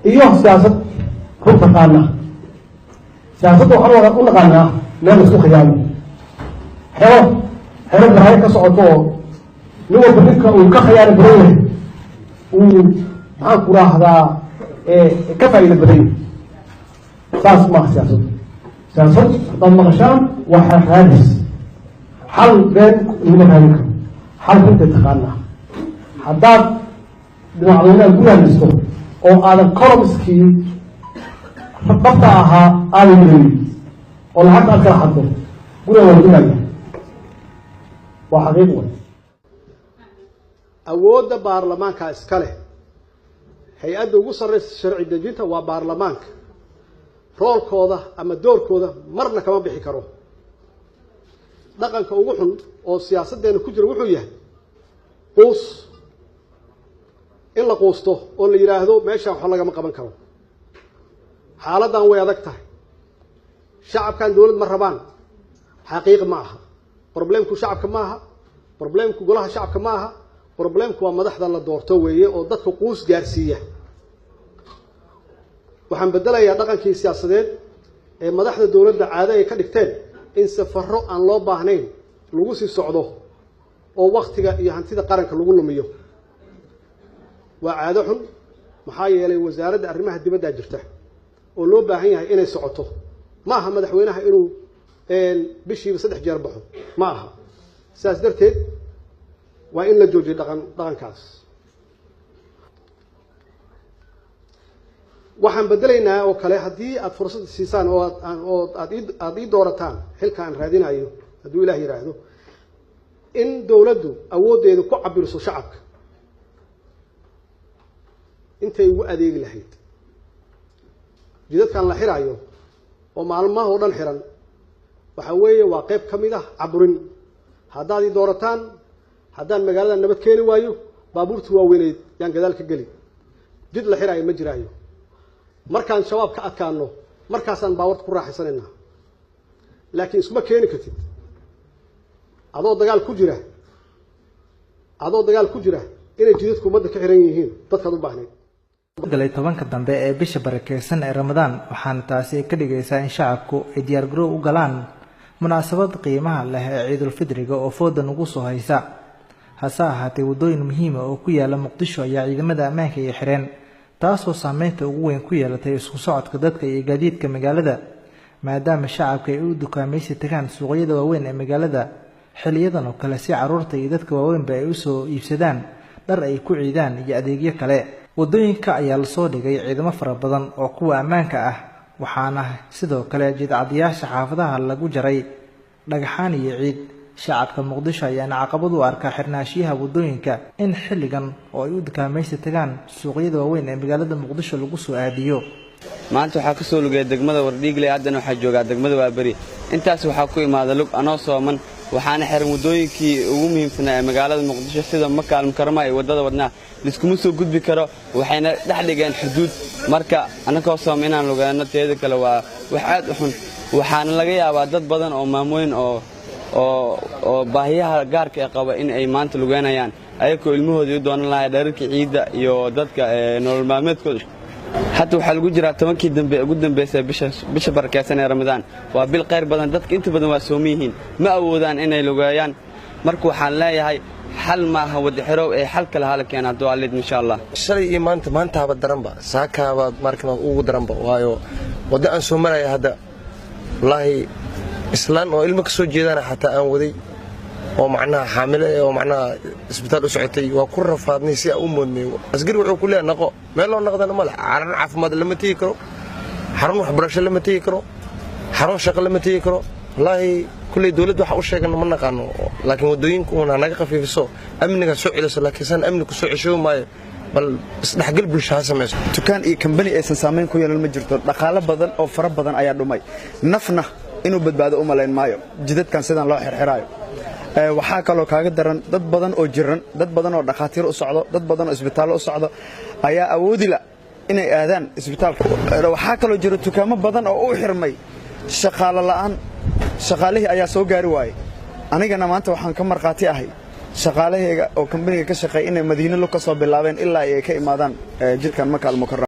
إيوه سياسة كنت قالنا سياسة وحنا قلنا قالنا لا نسوق خياني حلو برايك كسعطوه لو بدك وكخيار بريه ومعك راح هذا كفى إلى بريه ساس ما سياسة ضم غشام وحادث حل بين المكانك حل بنت تخاننا حداد بمعلومات الأولى نسكو أو هذا كرمسكي قطعها آل بريه ولا حتى أكل حده قولوا والدنا وحقيقة awoodda baarlamaanka iska leh hay-adda ugu sarreysa sharci dejinta waa baarlamaanka roolkooda ama doorkooda marna kama bixi karo dhaqanka ugu xun oo siyaasadeena ku jira wuxuu yahay qoos in la qoosto oo la yiraahdo meesha wax laga ma qaban karo xaaladan way adag tahay shacabkan dawlad ma rabaan xaqiiq ma aha problemku shacabka ma aha problemku golaha shacabka ma aha problemku waa madaxda la doorto weeye oo dadka qoos gaarsiiya waxaan bedelayaa dhaqankii siyaasadeed ee madaxda dawladda caado ay ka dhigteen in safarro aan loo baahnayn lagu sii socdo oo waqtiga iyo hantida qaranka lagu lumiyo waa caado xun maxaa yeelay wasaaradda arrimaha dibadda jirta oo loo baahan yahay inay socoto ma aha madaxweynaha inuu bishiiba 3 jeer baxo ma aha sidaas darteed waa in la joojiyo dhaqankaas waxaan bedelaynaa oo kale haddii aad fursad siisaan oo aad ii doorataan xilka aan raadinayo hadduu ilaah yiraahdo in dawladdu awoodeedu ku cabirso shacabka intay ugu adeegi lahayd jidadkan la xiraayo oo maalmaha oo dhan xiran waxa weeye waa qayb ka mid ah caburin haddaad ii doorataan haddaan magaalada nabad keeni waayo baabuurtu waa weyneed yaan gadaal ka geli jid la xiraayo ma jiraayo markaan shabaab ka adkaano markaasaan baawarta ku raaxaysanaynaa laakiin isma keeni kartid adoo dagaal ku jira inay jidadku ummadda ka xiran yihiin dadkaad u baahnayd galay 10ka dambe ee bisha barakeysan ee Ramadaan waxaan taasi ka dhigaysaa in shacabku ay diyaar garow u galaan munaasabad qiimaha leh ee Ciidul Fidriga oo foodan ugu soo haysa hase ahaatee wadooyin muhiim ah oo ku yaala Muqdisho ayaa ciidamada ammaanka ay xireen taasoo saameynta ugu weyn ku yeelatay isku socodka dadka iyo gaadiidka magaalada maadaama shacabka ay u dukaamaysi tagaan suuqyada waaweyn ee magaalada xiliyadan oo kale si caruurta iyo dadka waaweynba ay u soo iibsadaan dhar ay ku ciidaan iyo adeegyo kale wadooyinka ayaa la soo dhigay ciidamo fara badan oo kuwa ammaanka ah waxaana sidoo kale jidcadiyaasha xaafadaha lagu jaray dhagaxaan iyo ciid shacabka Muqdisho ayaana caqabad u arka xirnaashiyaha wadooyinka in xilligan oo ay u dukaamaysi tagaan suuqyada waaweyn ee magaalada Muqdisho lagu soo aadiyo maanta waxaa ka soo lugay degmada Wardhiigle haddana waxaa jooga degmada Waabari intaas waxaa ku imaada lug anoo sooman waxaana xiran wadooyinkii ugu muhiimsanaa ee magaalada Muqdisho sida Maka al-Mukarrama iyo wadada wadnaa liskuma soo gudbi karo waxayna dhaxligeen xuduud marka anagoo sooman inaan lugaano teeda kale waa wax aad u xun waxaana laga yaabaa dad badan oo maamooyin oo baahiyaha gaarka ah qaba in ay maanta lugaanayaan ayagoo ilmahooda u doonan lahayd dharka ciida iyo dadka nolol maalmeedkooda hatta waxa lagu jiraa 10kii dambe ugu dambeysay bisha barakeysan ee Ramadaan waa bil qeyr badan dadka inta badan waa soomiyihiin ma awoodaan inay lugaayaan marka waxaan leeyahay xal ma aha wada xirow ee xal kale hala keenaa du'aalid insha Allah shalay iyo maanta haba daranba saakaaba markana ugu daranba waayo wada aan soo maray hadda wallahi islaan oo ilmo ka soo jeedana xataa aan waday oo macnaha xaamile oo macnaha isbitaal u socotay waa ku rafaadnay si uu moodnay asgari wuxuu ku leeyahay naqo meel loo naqdana ma leh caran caafimaad lama tii karo xarun waxbarasho lama tii karo xarun shaqo lama tii karo wallahi kulli dawladdu waxa u sheegana ma naqaano laakiin wadooyinku una naga qafiifiso amniga soo celiso laakiin san amnigu soo cesho maayo bal isdhaxgal bulshada sameeyso dukaan iyo company aysan saameyn ku yeelan ma jirto dhaqaale badan oo fara badan ayaa dhumay nafna inuu badbaado u malayn maayo jidadkan sidan loo xirxiraayo waxaa kaloo kaaga daran dad badan oo jiran dad badan oo dhaqaatiir u socdo dad badan oo isbitaallo u socdo ayaa awoodi la inay aadaan isbitaalka waxaa kaloo jira dukaamo badan oo u xirmay shaqaale la'aan shaqaalihii ayaa soo gaari waayay anigana maanta waxaan ka marqaati ahay shaqaalahayga oo company ka shaqeeya inay Madiina ka soo bilaabeen ilaa ay ka imaadaan jidkan Maka al-Mukarrama